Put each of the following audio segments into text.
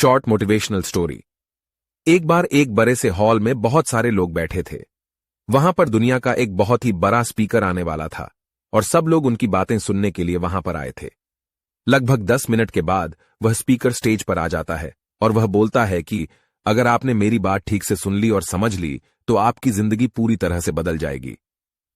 Short motivational story. एक बार एक बड़े से हॉल में बहुत सारे लोग बैठे थे। वहां पर दुनिया का एक बहुत ही बड़ा स्पीकर आने वाला था और सब लोग उनकी बातें सुनने के लिए वहां पर आए थे। लगभग 10 मिनट के बाद वह स्पीकर स्टेज पर आ जाता है और वह बोलता है कि अगर आपने मेरी बात ठीक से सुन ली और समझ ली तो आपकी जिंदगी पूरी तरह से बदल जाएगी।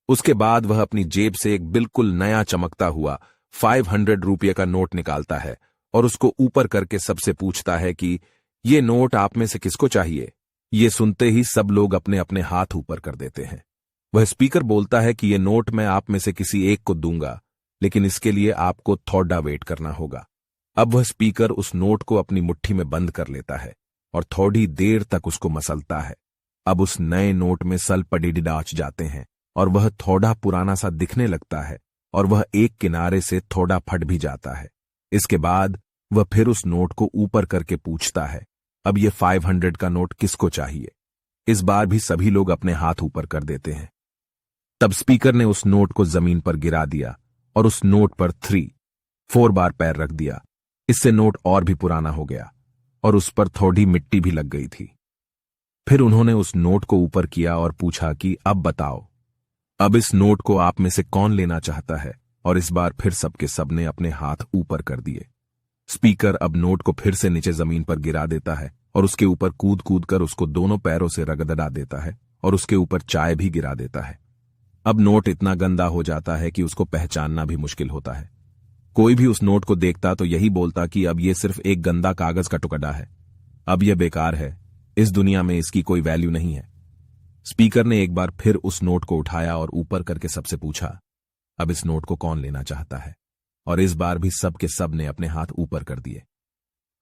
उसके बाद वह अपनी जेब से एक बिल्कुल नया चमकता हुआ 500 रुपये का नोट निकालता है और उसको ऊपर करके सबसे पूछता है कि ये नोट आप में से किसको चाहिए। ये सुनते ही सब लोग अपने अपने हाथ ऊपर कर देते हैं। वह स्पीकर बोलता है कि ये नोट मैं आप में से किसी एक को दूंगा, लेकिन इसके लिए आपको थोड़ा वेट करना होगा। अब वह स्पीकर उस नोट को अपनी मुट्ठी में बंद कर लेता है और थोड़ी देर तक उसको मसलता है। अब उस नए नोट में सल पड़ीडाच जाते हैं और वह थोड़ा पुराना सा दिखने लगता है और वह एक किनारे से थोड़ा फट भी जाता है। इसके बाद वह फिर उस नोट को ऊपर करके पूछता है, अब ये 500 का नोट किसको चाहिए। इस बार भी सभी लोग अपने हाथ ऊपर कर देते हैं। तब स्पीकर ने उस नोट को जमीन पर गिरा दिया और उस नोट पर 4 बार पैर रख दिया। इससे नोट और भी पुराना हो गया और उस पर थोड़ी मिट्टी भी लग गई थी। फिर उन्होंने उस नोट को ऊपर किया और पूछा कि अब बताओ, अब इस नोट को आप में से कौन लेना चाहता है। और इस बार फिर सबके सबने अपने हाथ ऊपर कर दिए। स्पीकर अब नोट को फिर से नीचे जमीन पर गिरा देता है और उसके ऊपर कूद कूद कर उसको दोनों पैरों से रगड़ा देता है और उसके ऊपर चाय भी गिरा देता है। अब नोट इतना गंदा हो जाता है कि उसको पहचानना भी मुश्किल होता है। कोई भी उस नोट को देखता तो यही बोलता कि अब ये सिर्फ एक गंदा कागज का टुकड़ा है, अब यह बेकार है, इस दुनिया में इसकी कोई वैल्यू नहीं है। स्पीकर ने एक बार फिर उस नोट को उठाया और ऊपर करके सबसे पूछा, अब इस नोट को कौन लेना चाहता है। और इस बार भी सब के सब ने अपने हाथ ऊपर कर दिए।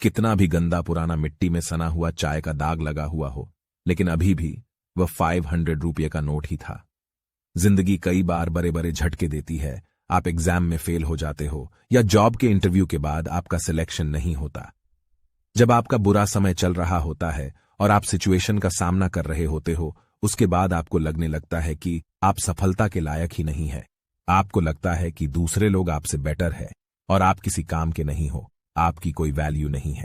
कितना भी गंदा पुराना मिट्टी में सना हुआ चाय का दाग लगा हुआ हो, लेकिन अभी भी वह 500 रुपये का नोट ही था। जिंदगी कई बार बड़े बड़े झटके देती है। आप एग्जाम में फेल हो जाते हो या जॉब के इंटरव्यू के बाद आपका सिलेक्शन नहीं होता। जब आपका बुरा समय चल रहा होता है और आप सिचुएशन का सामना कर रहे होते हो, उसके बाद आपको लगने लगता है कि आप सफलता के लायक ही नहीं है। आपको लगता है कि दूसरे लोग आपसे बेटर है और आप किसी काम के नहीं हो, आपकी कोई वैल्यू नहीं है।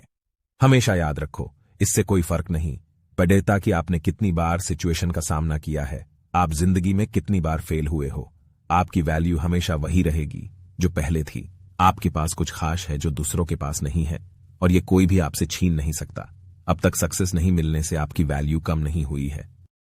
हमेशा याद रखो, इससे कोई फर्क नहीं पड़ता कि आपने कितनी बार सिचुएशन का सामना किया है, आप जिंदगी में कितनी बार फेल हुए हो। आपकी वैल्यू हमेशा वही रहेगी जो पहले थी। आपके पास कुछ खास है जो दूसरों के पास नहीं है और ये कोई भी आपसे छीन नहीं सकता। अब तक सक्सेस नहीं मिलने से आपकी वैल्यू कम नहीं हुई है।